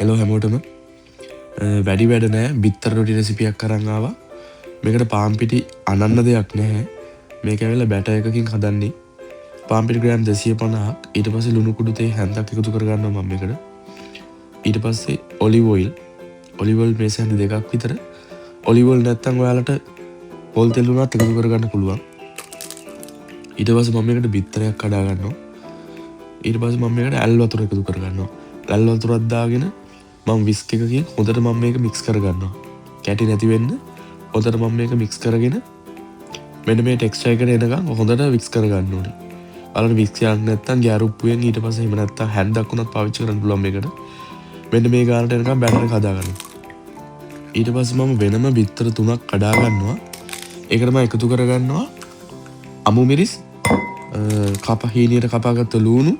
එලෝ හැමෝටම වැඩි වැඩ නෑ බිත්තර රොටි රෙසිපියක් අරන් ආවා. මේකට පාම්පිටි අනන්න දෙයක් නැහැ. මේක ඇවිල්ලා බැටර් එකකින් හදන්නේ. පාම්පිටි ග්‍රෑම් 250ක්. ඊට පස්සේ ලුණු කුඩු තේ හැන්දක් එකතු කරගන්නවා මම මේකට. ඊට පස්සේ ඔලිව් ඔයිල්. ඔලිව් ඔයිල් මේස හැන්ද දෙකක් විතර. ඔලිව් ඔයිල් නැත්තම් ඔයාලට පොල් තෙල් උනත් එකතු කරගන්න පුළුවන්. ඊට පස්සේ මම මේකට බිත්තරයක් කඩා ගන්නවා. ඊට පස්සේ මම මේකට ඇල් වතුර එකතු කරගන්නවා. ඇල් වතුරක් දාගෙන මම විස්ක් එකකින් හොඳට මම මේක මික්ස් කරගන්නවා. කැටි නැති වෙන්න හොඳට මම මේක මික්ස් කරගෙන මෙන්න මේ ටෙක්ස්චර් එකට එනකම් හොඳට මික්ස් කරගන්න ඕනේ. බලන්න මික්ස් යන්නේ නැත්නම් ගැරුප්පුවෙන් ඊට පස්සේ එහෙම නැත්නම් හැන්දක් උනත් පාවිච්චි කරන්න පුළුවන් මේකට. මෙන්න මේ ගානට එනකම් බැටර් එක හදා ගන්නවා. ඊට පස්සේ මම වෙනම බිත්තර 3ක් කඩා ගන්නවා. ඒකට මම එකතු කරගන්නවා අමු මිරිස්, හීනියට කපාගත්ත ලුණු,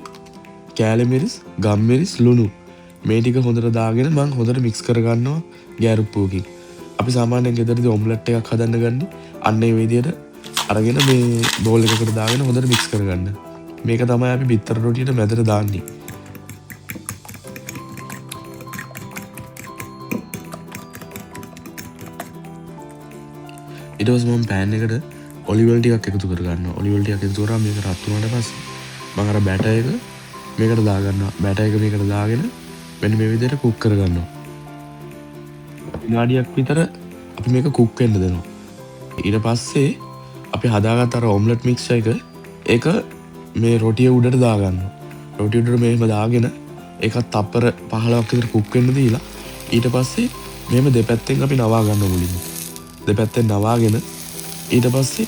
කෑලි මිරිස්, ගම් මිරිස්, ලුණු මේ ටික හොඳට දාගෙන මම හොඳට මික්ස් කරගන්නවා ගැරුප්පුවකින්. අපි සාමාන්‍යයෙන් ගෙදරදී ඔම්ලට් එකක් හදන්න ගන්නේ අන්න ඒ විදිහට අරගෙන මේ බෝල් එකකට දාගෙන හොඳට මික්ස් කරගන්න. මේක තමයි අපි බිත්තර රොටියට මැදට දාන්නේ. ඊට පස්සේ මම පෑන් එකට ඔලිව් ඔයිල් ටිකක් එකතු කරගන්නවා. ඔලිව් ඔයිල් ටිකක් එකතු කරාම මේක රත් වුණාට පස්සේ මම අර බැටර් එක මේකට දාගන්නවා. බැටර් එක මේකට දාගෙන මෙන්න මේ විදිහට කුක් කරගන්නවා. විනාඩියක් විතර අපි මේක කුක් වෙන්න දෙනවා. ඊට පස්සේ අපි හදාගත්ත අර ඔම්ලට් මික්ස් එක ඒක මේ රොටිය උඩට දාගන්නවා. රොටිය උඩට මෙහෙම දාගෙන ඒකත් තප්පර 15ක් විතර කුක් වෙන්න දීලා ඊට පස්සේ මෙහෙම දෙපැත්තෙන් අපි නවා ගන්නවා මුලින්ම. දෙපැත්තෙන් නවාගෙන ඊට පස්සේ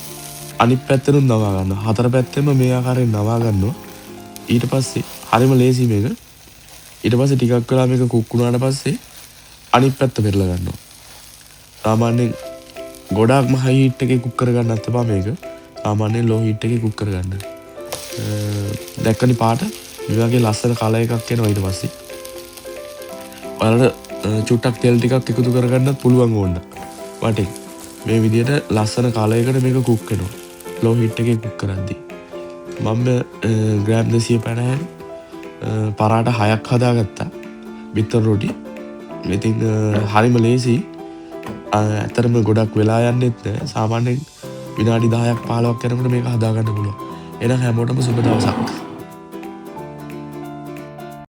අනිත් පැත්තෙනුත් නවා ගන්නවා. හතර පැත්තෙම මේ ආකාරයෙන් නවා ගන්නවා. ඊට පස්සේ හරිම ලේසි මේක. ඊට පස්සේ ටිකක් වෙලා මේක කුක් වුණාට පස්සේ අනිත් පැත්ත පෙරලා ගන්නවා. සාමාන්‍යයෙන් ගොඩාක්ම හයි හීට් එකේ කුක් කරගන්නත් එපා මේක. සාමාන්‍යයෙන් ලෝ හීට් එකේ කුක් කරගන්න. දැක්කනේ පාට මේ වගේ ලස්සන කලර් එකක් එනවා ඊට පස්සේ. ඔයාලට චුට්ටක් තෙල් ටිකක් එකතු කරගන්නත් පුළුවන් ඕන. වටේ මේ විදිහට ලස්සන කලර් එකකට මේක කුක් වෙනවා. ලෝ හීට් එකේ කුක් කරද්දී. මම ග්‍රෑම් 250 පරාට 6ක් හදාගත්තා. බිත්තර රොටි. ඉතින් හරිම ලේසි. ඇත්තටම ගොඩක් වෙලා යන්නෙත් නෑ. සාමාන්‍යයෙන් විනාඩි 10ක් 15ක් යනකොට මේක හදාගන්න පුළුවන්. එහෙනම් හැමෝටම සුබ දවසක්.